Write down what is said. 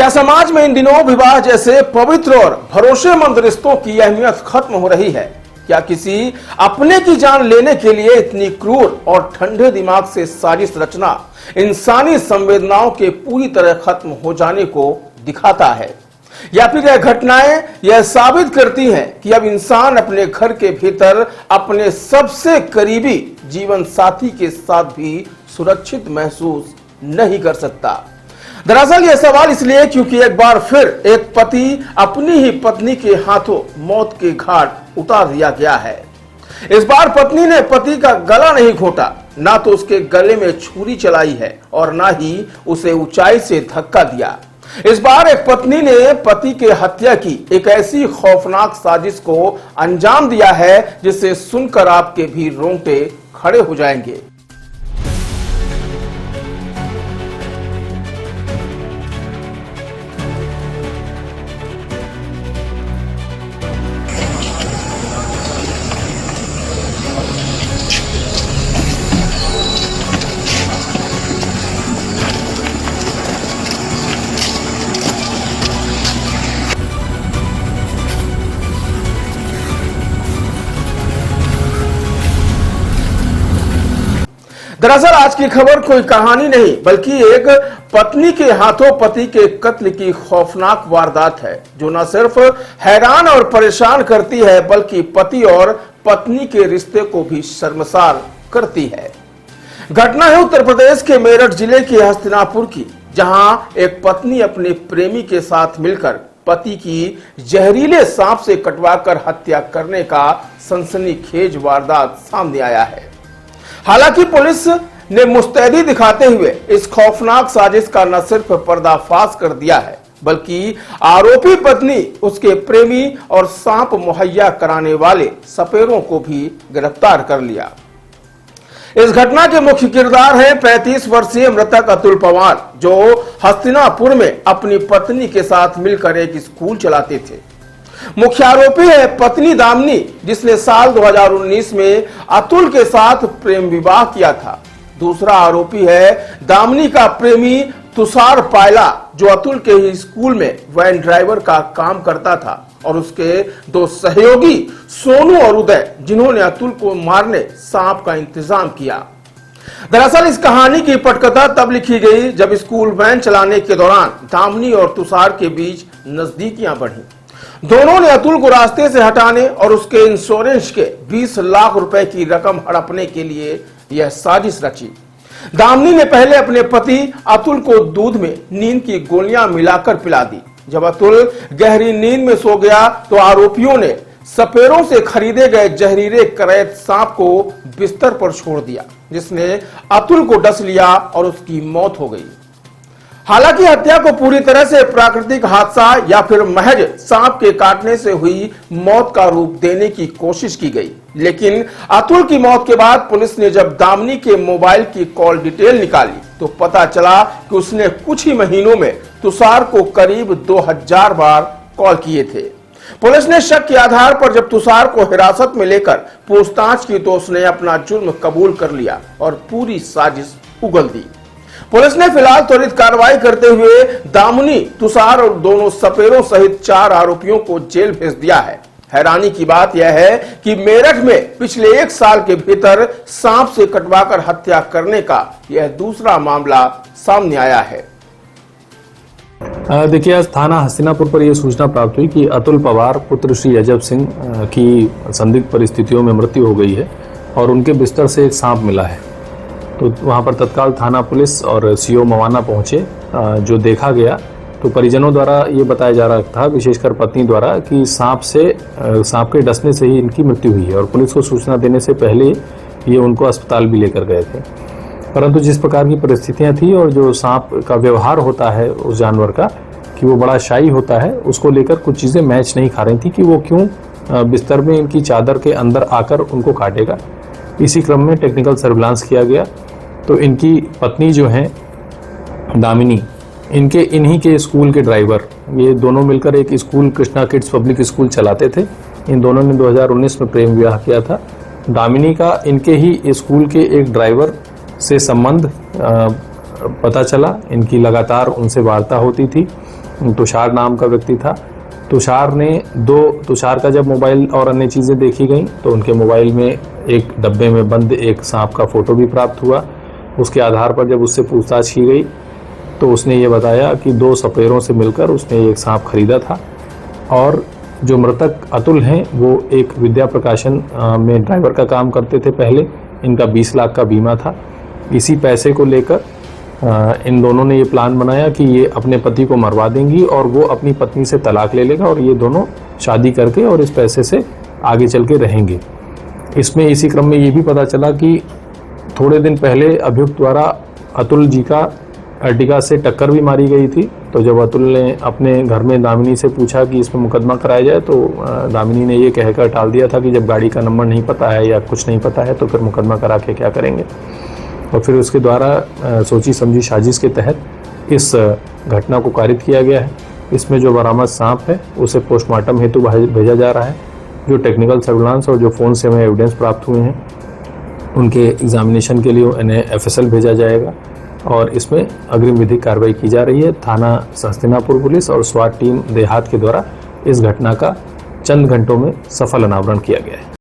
क्या समाज में इन दिनों विवाह जैसे पवित्र और भरोसेमंद रिश्तों की अहमियत खत्म हो रही है? क्या किसी अपने की जान लेने के लिए इतनी क्रूर और ठंडे दिमाग से साजिश रचना इंसानी संवेदनाओं के पूरी तरह खत्म हो जाने को दिखाता है? या फिर यह घटनाएं यह साबित करती हैं कि अब इंसान अपने घर के भीतर अपने सबसे करीबी जीवन साथी के साथ भी सुरक्षित महसूस नहीं कर सकता? दरअसल यह सवाल इसलिए क्योंकि एक बार फिर एक पति अपनी ही पत्नी के हाथों मौत के घाट उतार दिया गया है। इस बार पत्नी ने पति का गला नहीं घोटा, ना तो उसके गले में छुरी चलाई है और ना ही उसे ऊंचाई से धक्का दिया। इस बार एक पत्नी ने पति के हत्या की एक ऐसी खौफनाक साजिश को अंजाम दिया है जिसे सुनकर आपके भी रोंगटे खड़े हो जाएंगे। दरअसल आज की खबर कोई कहानी नहीं बल्कि एक पत्नी के हाथों पति के कत्ल की खौफनाक वारदात है, जो न सिर्फ हैरान और परेशान करती है बल्कि पति और पत्नी के रिश्ते को भी शर्मसार करती है। घटना है उत्तर प्रदेश के मेरठ जिले के हस्तिनापुर की, जहां एक पत्नी अपने प्रेमी के साथ मिलकर पति की जहरीले सांप से कटवाकर हत्या करने का सनसनीखेज वारदात सामने आया है। हालांकि पुलिस ने मुस्तैदी दिखाते हुए इस खौफनाक साजिश का न सिर्फ पर्दाफाश कर दिया है बल्कि आरोपी पत्नी, उसके प्रेमी और सांप मुहैया कराने वाले सपेरों को भी गिरफ्तार कर लिया। इस घटना के मुख्य किरदार हैं 35 वर्षीय मृतक अतुल पवार, जो हस्तिनापुर में अपनी पत्नी के साथ मिलकर एक स्कूल चलाते थे। मुख्य आरोपी है पत्नी दामिनी, जिसने साल 2019 में अतुल के साथ प्रेम विवाह किया था। दूसरा आरोपी है दामिनी का प्रेमी तुषार पायला, जो अतुल के ही स्कूल में वैन ड्राइवर का काम करता था, और उसके दो सहयोगी सोनू और उदय, जिन्होंने अतुल को मारने सांप का इंतजाम किया। दरअसल इस कहानी की पटकथा तब लिखी गई जब स्कूल वैन चलाने के दौरान दामिनी और तुषार के बीच नजदीकियां बढ़ी। दोनों ने अतुल को रास्ते से हटाने और उसके इंश्योरेंस के 20 लाख रुपए की रकम हड़पने के लिए यह साजिश रची। दामिनी ने पहले अपने पति अतुल को दूध में नींद की गोलियां मिलाकर पिला दी। जब अतुल गहरी नींद में सो गया तो आरोपियों ने सपेरों से खरीदे गए जहरीले करैत सांप को बिस्तर पर छोड़ दिया, जिसने अतुल को डस लिया और उसकी मौत हो गई। हालांकि हत्या को पूरी तरह से प्राकृतिक हादसा या फिर महज सांप के काटने से हुई मौत का रूप देने की कोशिश की गई, लेकिन अतुल की मौत के बाद पुलिस ने जब दामिनी के मोबाइल की कॉल डिटेल निकाली तो पता चला कि उसने कुछ ही महीनों में तुषार को करीब 2000 बार कॉल किए थे। पुलिस ने शक के आधार पर जब तुषार को हिरासत में लेकर पूछताछ की तो उसने अपना जुर्म कबूल कर लिया और पूरी साजिश उगल दी। पुलिस ने फिलहाल त्वरित कार्रवाई करते हुए दामिनी, तुषार और दोनों सपेरों सहित 4 आरोपियों को जेल भेज दिया है। हैरानी की बात यह है कि मेरठ में पिछले 1 साल के भीतर सांप से कटवाकर हत्या करने का यह दूसरा मामला सामने आया है। देखिए, आज थाना हस्तिनापुर पर यह सूचना प्राप्त हुई कि अतुल पवार पुत्र श्री अजब सिंह की संदिग्ध परिस्थितियों में मृत्यु हो गई है और उनके बिस्तर से एक सांप मिला है। तो वहाँ पर तत्काल थाना पुलिस और सीओ मवाना पहुँचे। जो देखा गया तो परिजनों द्वारा ये बताया जा रहा था, विशेषकर पत्नी द्वारा, कि सांप के डसने से ही इनकी मृत्यु हुई है और पुलिस को सूचना देने से पहले ये उनको अस्पताल भी लेकर गए थे। परंतु जिस प्रकार की परिस्थितियाँ थी और जो सांप का व्यवहार होता है उस जानवर का, कि वो बड़ा शाई होता है, उसको लेकर कुछ चीज़ें मैच नहीं खा रही थी कि वो क्यों बिस्तर में इनकी चादर के अंदर आकर उनको काटेगा। इसी क्रम में टेक्निकल सर्विलांस किया गया तो इनकी पत्नी जो है दामिनी, इन्हीं के स्कूल के ड्राइवर, ये दोनों मिलकर एक school Krishna kids public school चलाते थे। इन दोनों ने 2019 में प्रेम विवाह किया था। दामिनी का इनके ही स्कूल के एक ड्राइवर से संबंध पता चला, इनकी लगातार उनसे वार्ता होती थी तुषार नाम का व्यक्ति था। तुषार का जब मोबाइल और अन्य चीज़ें देखी गई तो उनके मोबाइल में एक डब्बे में बंद एक सांप का फोटो भी प्राप्त हुआ। उसके आधार पर जब उससे पूछताछ की गई तो उसने ये बताया कि 2 सपेरों से मिलकर उसने एक सांप खरीदा था और जो मृतक अतुल हैं वो एक विद्या प्रकाशन में ड्राइवर का काम करते थे पहले। इनका 20 लाख का बीमा था। इसी पैसे को लेकर इन दोनों ने ये प्लान बनाया कि ये अपने पति को मरवा देंगी और वो अपनी पत्नी से तलाक ले लेगा और ये दोनों शादी करके और इस पैसे से आगे चल के रहेंगे। इसमें इसी क्रम में ये भी पता चला कि थोड़े दिन पहले अभियुक्त द्वारा अतुल जी का अर्टिगा से टक्कर भी मारी गई थी। तो जब अतुल ने अपने घर में दामिनी से पूछा कि इसमें मुकदमा कराया जाए तो दामिनी ने ये कहकर टाल दिया था कि जब गाड़ी का नंबर नहीं पता है या कुछ नहीं पता है तो फिर मुकदमा करा के क्या करेंगे। और फिर उसके द्वारा सोची समझी साजिश के तहत इस घटना को कारित किया गया है। इसमें जो बरामद सांप है उसे पोस्टमार्टम हेतु भेजा जा रहा है। जो टेक्निकल सर्विलांस और जो फ़ोन से हमें एविडेंस प्राप्त हुए हैं उनके एग्जामिनेशन के लिए इन्हें FSL भेजा जाएगा और इसमें अग्रिम विधिक कार्रवाई की जा रही है। थाना हस्तिनापुर पुलिस और स्वाट टीम देहात के द्वारा इस घटना का चंद घंटों में सफल अनावरण किया गया है।